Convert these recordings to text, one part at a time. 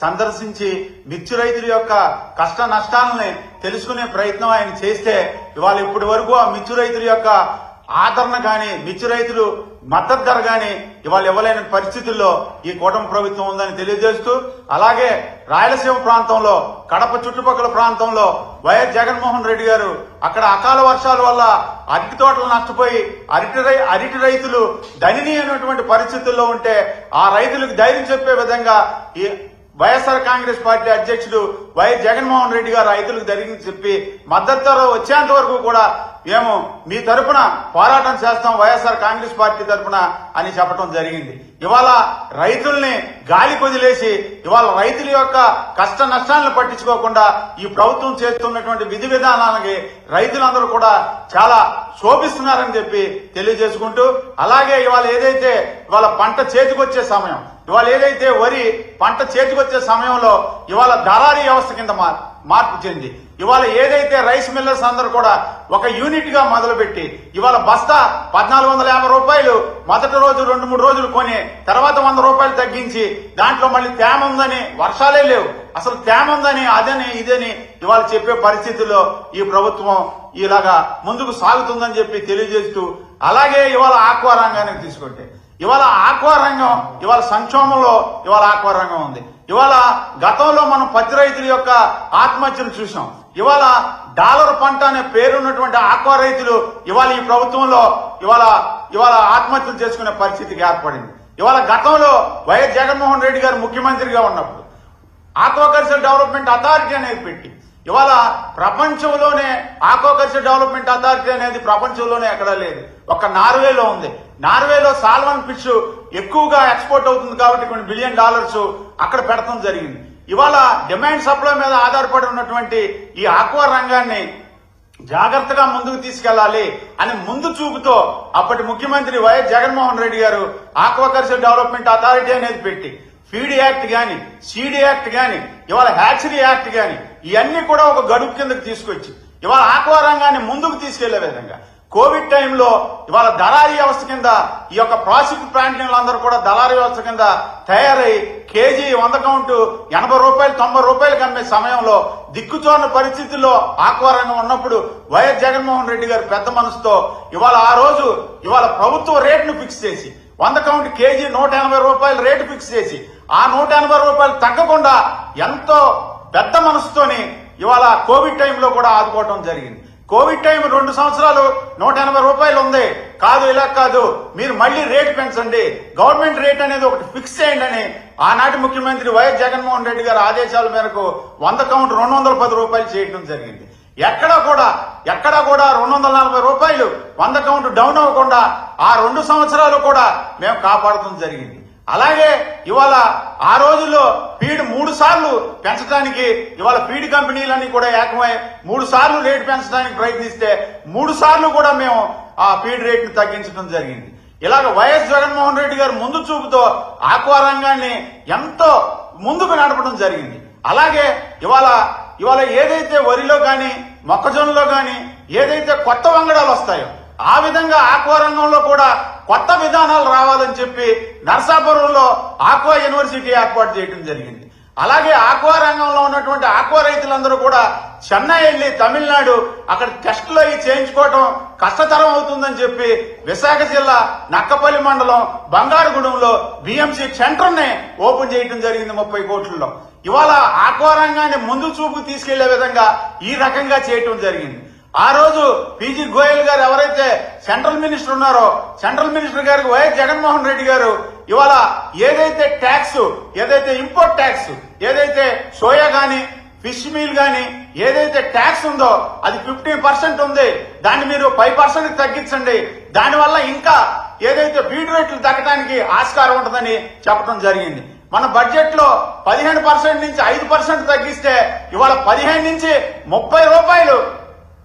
సందర్శించి మిర్చి రైతుల యొక్క కష్ట నష్టాలని తెలుసుకునే ప్రయత్నం ఆయన చేస్తే ఇవాళ ఇప్పటి వరకు ఆ మిర్చి రైతుల యొక్క ఆదరణ గాని మిర్చి రైతులు మద్దతు ధర గాని ఇవాళ ఇవ్వలేని పరిస్థితుల్లో ఈ కూటమి ప్రభుత్వం ఉందని తెలియజేస్తూ, అలాగే రాయలసీమ ప్రాంతంలో కడప చుట్టుపక్కల ప్రాంతంలో వైఎస్ జగన్మోహన్ రెడ్డి గారు అక్కడ అకాల వర్షాల వల్ల అరటి తోటలు నష్టపోయి అరటి రైతులు దయనీయమైనటువంటి పరిస్థితుల్లో ఉంటే ఆ రైతులకు ధైర్యం చెప్పే విధంగా ఈ వైఎస్ఆర్ కాంగ్రెస్ పార్టీ అధ్యక్షుడు వైఎస్ జగన్మోహన్ రెడ్డి గారు రైతులకు ధైర్యం చెప్పి మద్దతు ధర వచ్చేంత వరకు కూడా మేము మీ తరపున పోరాటం చేస్తాం వైఎస్ఆర్ కాంగ్రెస్ పార్టీ తరపున అని చెప్పడం జరిగింది. ఇవాళ రైతుల్ని గాలి కొదిలేసి ఇవాళ రైతుల యొక్క కష్ట నష్టాలను పట్టించుకోకుండా ఈ ప్రభుత్వం చేస్తున్నటువంటి విధి విధానాలకి రైతులందరూ కూడా చాలా శోభిస్తున్నారని చెప్పి తెలియజేసుకుంటూ, అలాగే ఇవాళ ఏదైతే ఇవాళ పంట చేతికొచ్చే సమయం, ఇవాళ ఏదైతే వరి పంట చేతికొచ్చే సమయంలో ఇవాళ దళారీ వ్యవస్థ కింద మార్పు చెంది ఇవాళ ఏదైతే రైస్ మిల్లర్స్ అందరూ కూడా ఒక యూనిట్ గా మొదలుపెట్టి ఇవాళ బస్తా 1450 రూపాయలు మొదటి రోజు 2-3 రోజులు కొని తర్వాత 100 రూపాయలు తగ్గించి దాంట్లో మళ్ళీ తేమ ఉందని, వర్షాలే లేవు అసలు తేమ ఉందని అదని ఇదని ఇవాళ చెప్పే పరిస్థితుల్లో ఈ ప్రభుత్వం ఇలాగా ముందుకు సాగుతుందని చెప్పి తెలియజేస్తూ, అలాగే ఇవాళ ఆక్వా రంగానికి తీసుకుంటే ఇవాళ ఆక్వా రంగం ఇవాళ సంక్షోభంలో ఇవాళ ఆక్వా రంగం ఉంది. ఇవాళ గతంలో మనం పత్తి రైతుల యొక్క ఆత్మహత్యను చూసాం. ఇవాళ డాలర్ పంట అనే పేరున్నటువంటి ఆక్వా రైతులు ఇవాళ ఈ ప్రభుత్వంలో ఇవాళ ఆత్మహత్యలు చేసుకునే పరిస్థితికి ఏర్పడింది. ఇవాళ గతంలో వైఎస్ జగన్మోహన్ రెడ్డి గారు ముఖ్యమంత్రిగా ఉన్నప్పుడు ఆక్వాకల్చర్ డెవలప్మెంట్ అథారిటీ అనేది పెట్టి ఇవాళ ప్రపంచంలోనే ఆక్వాకల్చర్ డెవలప్మెంట్ అథారిటీ అనేది ప్రపంచంలోనే ఎక్కడా లేదు, ఒక్క నార్వేలో ఉంది. నార్వేలో సాల్మన్ ఫిష్ ఎక్కువగా ఎక్స్పోర్ట్ అవుతుంది కాబట్టి కొన్ని $1 బిలియన్ అక్కడ పెడతాం జరిగింది. ఇవాళ డిమాండ్ సప్లై మీద ఆధారపడి ఉన్నటువంటి ఈ ఆక్వా రంగాన్ని జాగ్రత్తగా ముందుకు తీసుకెళ్లాలి అని ముందు చూపుతో అప్పటి ముఖ్యమంత్రి వైఎస్ జగన్మోహన్ రెడ్డి గారు ఆక్వాకల్చర్ డెవలప్మెంట్ అథారిటీ అనేది పెట్టి ఫీడ్ యాక్ట్ గాని, సీడ్ యాక్ట్ గాని, ఇవాళ హ్యాచరీ యాక్ట్ గాని ఇవన్నీ కూడా ఒక గడుపు కిందకు తీసుకొచ్చి ఇవాళ ఆక్వా రంగాన్ని ముందుకు తీసుకెళ్లే విధంగా కోవిడ్ టైంలో ఇవాళ దళారీ వ్యవస్థ కింద ఈ యొక్క ప్రాసిక్యూట్ ప్లాంట్లందరూ కూడా దళారీ వ్యవస్థ కింద తయారై కేజీ 100 కౌంటు 80 రూపాయలు 90 రూపాయలకు అమ్మే సమయంలో దిక్కుచోని పరిస్థితుల్లో ఆక్వా రంగం ఉన్నప్పుడు వైఎస్ జగన్మోహన్ రెడ్డి గారు పెద్ద మనసుతో ఇవాళ ఆ రోజు ఇవాళ ప్రభుత్వ రేటును ఫిక్స్ చేసి 100 కౌంట్ కేజీ 180 రూపాయలు రేటు ఫిక్స్ చేసి ఆ 180 రూపాయలు తగ్గకుండా ఎంతో పెద్ద మనసుతోని ఇవాళ కోవిడ్ టైంలో కూడా ఆదుకోవడం జరిగింది. కోవిడ్ టైం 2 సంవత్సరాలు 180 రూపాయలు ఉంది, కాదు ఇలా కాదు మీరు మళ్లీ రేటు పెంచండి, గవర్నమెంట్ రేట్ అనేది ఒకటి ఫిక్స్ చేయండి అని ఆనాటి ముఖ్యమంత్రి వైఎస్ జగన్మోహన్ రెడ్డి గారి ఆదేశాల మేరకు 100 కౌంట్ 210 రూపాయలు చేయడం జరిగింది. ఎక్కడా కూడా 240 రూపాయలు 100 కౌంట్ డౌన్ అవ్వకుండా ఆ 2 సంవత్సరాలు కూడా మేము కాపాడటం జరిగింది. అలాగే ఇవాళ ఆ రోజుల్లో ఫీడ్ 3 సార్లు పెంచడానికి ఇవాళ ఫీడ్ కంపెనీలన్నీ కూడా ఏకమై 3 సార్లు రేటు పెంచడానికి ప్రయత్నిస్తే 3 సార్లు కూడా మేము ఆ ఫీడ్ రేట్ను తగ్గించడం జరిగింది. ఇలాగ వైఎస్ జగన్మోహన్ రెడ్డి గారు ముందు చూపుతో ఆక్వా రంగాన్ని ఎంతో ముందుకు నడపడం జరిగింది. అలాగే ఇవాళ ఏదైతే వరిలో గాని మొక్కజొన్నలో గాని ఏదైతే కొత్త వంగడాలు వస్తాయో ఆ విధంగా ఆక్వా రంగంలో కూడా కొత్త విధానాలు రావాలని చెప్పి నర్సాపురంలో ఆక్వా యూనివర్సిటీ ఏర్పాటు చేయడం జరిగింది. అలాగే ఆక్వా రంగంలో ఉన్నటువంటి ఆక్వా రైతులందరూ కూడా చెన్నై వెళ్లి తమిళనాడు అక్కడ టెస్టులు అవి చేయించుకోవడం కష్టతరం అవుతుందని చెప్పి విశాఖ జిల్లా నక్కపల్లి మండలం బంగారుగూడెంలో బిఎంసి సెంటర్ ని ఓపెన్ చేయడం జరిగింది 30 కోట్లలో. ఇవాళ ఆక్వా రంగాన్ని ముందు చూపు తీసుకెళ్లే విధంగా ఈ రకంగా చేయటం జరిగింది. ఆ రోజు పీజీ గోయల్ గారు ఎవరైతే సెంట్రల్ మినిస్టర్ ఉన్నారో సెంట్రల్ మినిస్టర్ గారికి వైఎస్ జగన్మోహన్ రెడ్డి గారు ఇవాళ ఏదైతే ట్యాక్స్ ఏదైతే ఇంపోర్ట్ ట్యాక్స్ ఏదైతే సోయా గాని ఫిష్ మీల్ గాని ఏదైతే ట్యాక్స్ ఉందో అది 15% ఉంది, దాన్ని మీరు 5% తగ్గించండి, దానివల్ల ఇంకా ఏదైతే ఫీడ్ రేట్లు తగ్గడానికి ఆస్కారం ఉంటుందని చెప్పడం జరిగింది. మన బడ్జెట్ లో 15% నుంచి 5% తగ్గిస్తే ఇవాళ 15 నుంచి 30 రూపాయలు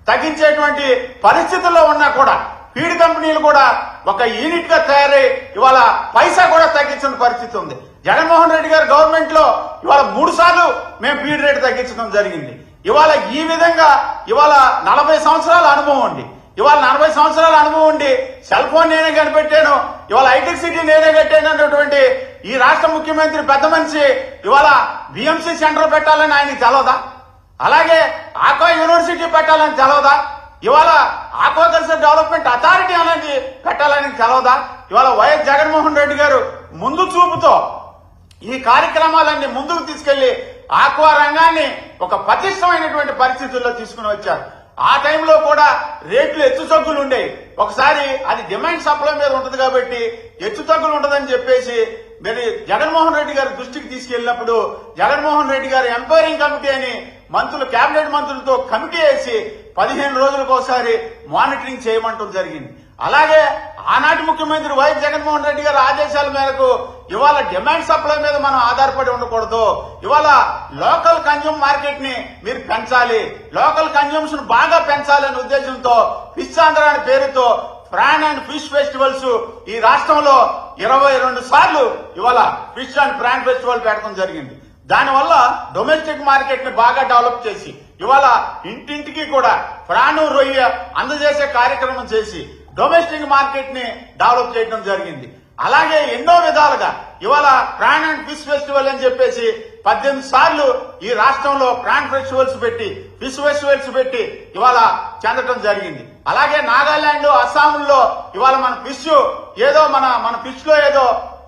తగ్గించేటువంటి పరిస్థితుల్లో ఉన్నా కూడా ఫీడ్ కంపెనీలు కూడా ఒక యూనిట్ గా తయారై ఇవాళ పైసా కూడా తగ్గించిన పరిస్థితి ఉంది. జగన్మోహన్ రెడ్డి గారి గవర్నమెంట్ లో ఇవాళ 3 సార్లు మేము ఫీడ్ రేట్ తగ్గించడం జరిగింది. ఇవాళ ఈ విధంగా ఇవాళ 40 సంవత్సరాల అనుభవం ఉంది. ఇవాళ 40 సంవత్సరాల అనుభవం ఉండి సెల్ ఫోన్ నేనే కనిపెట్టాను, ఇవాళ హైటెక్ సిటీ నేనే కట్టాను అన్నటువంటి ఈ రాష్ట్ర ముఖ్యమంత్రి పెద్ద మనిషి ఇవాళ బిఎంసీ సెంటర్ పెట్టాలని ఆయనకి తెలవదా? అలాగే ఆక్వా యూనివర్సిటీ పెట్టాలని తెలవదా? ఇవాళ ఆక్వాకల్చర్ డెవలప్మెంట్ అథారిటీ అనేది పెట్టాలని తెలవదా? ఇవాళ వైఎస్ జగన్మోహన్ రెడ్డి గారు ముందు చూపుతో ఈ కార్యక్రమాలన్నీ ముందుకు తీసుకెళ్లి ఆక్వా రంగాన్ని ఒక పటిష్టమైనటువంటి పరిస్థితుల్లో తీసుకుని వచ్చారు. ఆ టైంలో కూడా రేట్లు హెచ్చుతగ్గులు ఉండేవి. ఒకసారి అది డిమాండ్ సప్లై మీద ఉంటుంది కాబట్టి హెచ్చుతగ్గులు ఉండదని చెప్పేసి మరి జగన్మోహన్ రెడ్డి గారి దృష్టికి తీసుకెళ్లినప్పుడు జగన్మోహన్ రెడ్డి గారి ఎంక్వైరింగ్ కమిటీ అని మంత్రులు, కేబినెట్ మంత్రులతో కమిటీ వేసి 15 రోజులకు ఒకసారి మానిటరింగ్ చేయమంటం జరిగింది. అలాగే ఆనాటి ముఖ్యమంత్రి వైఎస్ జగన్మోహన్ రెడ్డి గారి ఆదేశాల మేరకు ఇవాళ డిమాండ్ సప్లై మీద మనం ఆధారపడి ఉండకూడదు, ఇవాళ లోకల్ కన్జ్యూమ్ మార్కెట్ ని మీరు పెంచాలి, లోకల్ కన్జ్యూమ్షన్ బాగా పెంచాలనే ఉద్దేశంతో ఫిష్ ఆంధ్ర అనే పేరుతో ప్రాన్ అండ్ ఫిష్ ఫెస్టివల్స్ ఈ రాష్ట్రంలో 22 సార్లు ఇవాళ ఫిష్ అండ్ ప్రాన్ ఫెస్టివల్ పెట్టడం జరిగింది. దానివల్ల డొమెస్టిక్ మార్కెట్ ని బాగా డెవలప్ చేసి ఇవాళ ఇంటింటికి కూడా ప్రాను, రొయ్య అందజేసే కార్యక్రమం చేసి డొమెస్టిక్ మార్కెట్ ని డెవలప్ చేయడం జరిగింది. అలాగే ఎన్నో విధాలుగా ఇవాళ ప్రాన్ అండ్ ఫిష్ ఫెస్టివల్ అని చెప్పేసి 18 సార్లు ఈ రాష్ట్రంలో ప్రాన్ ఫెస్టివల్స్ పెట్టి, ఫిష్ ఫెస్టివల్స్ పెట్టి ఇవాళ చెందడం జరిగింది. అలాగే నాగాలాండ్, అస్సాంలో ఇవాళ మన ఫిష్ ఏదో మన ఫిష్ లో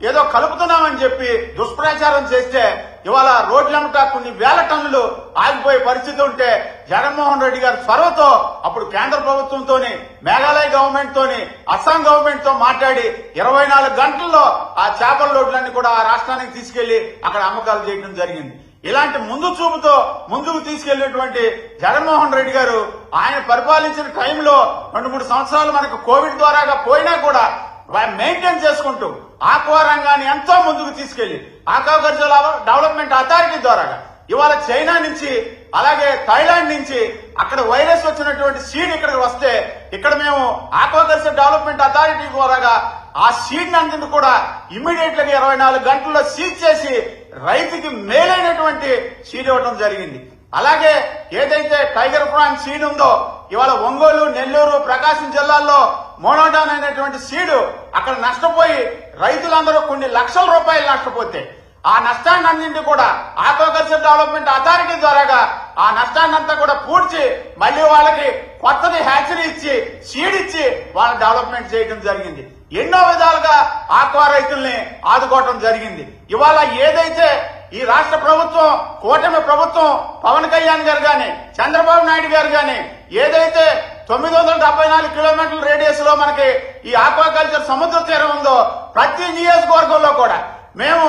ఏదో కలుపుతున్నామని చెప్పి దుష్ప్రచారం చేస్తే ఇవాళ రోడ్లమ్మట కొన్ని వేల టన్నులు ఆగిపోయే పరిస్థితి ఉంటే జగన్మోహన్ రెడ్డి గారి చొరవతో అప్పుడు కేంద్ర ప్రభుత్వంతోని, మేఘాలయ గవర్నమెంట్ తోని, అస్సాం గవర్నమెంట్ తో మాట్లాడి 24 గంటల్లో ఆ చేపల లోడ్లన్నీ కూడా ఆ రాష్ట్రానికి తీసుకెళ్లి అక్కడ అమ్మకాలు చేయడం జరిగింది. ఇలాంటి ముందు చూపుతో ముందుకు తీసుకెళ్లినటువంటి జగన్మోహన్ రెడ్డి గారు ఆయన పరిపాలించిన టైంలో 2-3 సంవత్సరాలు మనకు కోవిడ్ ద్వారాగా పోయినా కూడా మెయింటైన్ చేసుకుంటూ ఆక్వా రంగాన్ని ఎంతో ముందుకు తీసుకెళ్లి ఆక్వాకల్చర్ డెవలప్మెంట్ అథారిటీ ద్వారా ఇవాళ చైనా నుంచి, అలాగే థాయిలాండ్ నుంచి అక్కడ వైరస్ వచ్చినటువంటి సీడ్ ఇక్కడికి వస్తే ఇక్కడ మేము ఆక్వాకల్చర్ డెవలప్మెంట్ అథారిటీ ద్వారా ఆ సీడ్ అన్నింటిని కూడా ఇమ్మీడియట్ గా 24 గంటల్లో సీజ్ చేసి రైతుకి మేలైనటువంటి సీడ్ ఇవ్వడం జరిగింది. అలాగే ఏదైతే టైగర్ ప్రాన్ సీడ్ ఉందో ఇవాళ ఒంగోలు, నెల్లూరు, ప్రకాశం జిల్లాల్లో మోనోడాన్ అనేటువంటి సీడు అక్కడ నష్టపోయి రైతులందరూ కొన్ని లక్షల రూపాయలు నష్టపోతే ఆ నష్టాన్ని అన్నింటి కూడా ఆక్వాకల్చర్ డెవలప్మెంట్ అథారిటీ ద్వారా ఆ నష్టాన్ని అంతా కూడా పూడ్చి మళ్లీ వాళ్ళకి కొత్తది హ్యాచరీ ఇచ్చి, సీడ్ ఇచ్చి వాళ్ళ డెవలప్మెంట్ చేయడం జరిగింది. ఎన్నో విధాలుగా ఆక్వా రైతుల్ని ఆదుకోవటం జరిగింది. ఇవాళ ఏదైతే ఈ రాష్ట్ర ప్రభుత్వం, కూటమి ప్రభుత్వం, పవన్ కళ్యాణ్ గారు గాని, చంద్రబాబు నాయుడు గారు గాని ఏదైతే 974 కిలోమీటర్ల రేడియస్ లో మనకి ఈ ఆక్వాకల్చర్ సముద్ర తీరం ఉందో ప్రతి నియోజకవర్గంలో కూడా మేము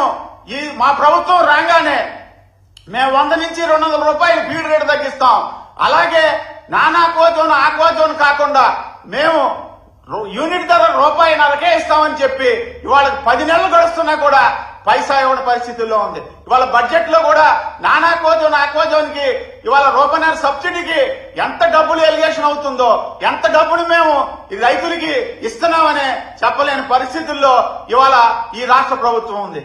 మా ప్రభుత్వం రాగానే మేము 100 నుంచి 200 రూపాయలు ఫీడ్ రేటు తగ్గిస్తాం. అలాగే నాన్ ఆక్వాజోన్, ఆక్వాజోన్ కాకుండా మేము యూనిట్ ధర ₹1.50 ఇస్తామని చెప్పి ఇవాళ 10 నెలలు గడుస్తున్నా కూడా పైసా ఇవ్వని పరిస్థితుల్లో ఉంది. ఇవాళ బడ్జెట్ లో కూడా నాన్ ఆక్వాజోన్ కి ఇవాళ ₹1.50 సబ్సిడీకి ఎంత డబ్బులు ఎలిగేషన్ అవుతుందో, ఎంత డబ్బులు మేము ఈ రైతులకి ఇస్తున్నామనే చెప్పలేని పరిస్థితుల్లో ఇవాళ ఈ రాష్ట్ర ప్రభుత్వం ఉంది.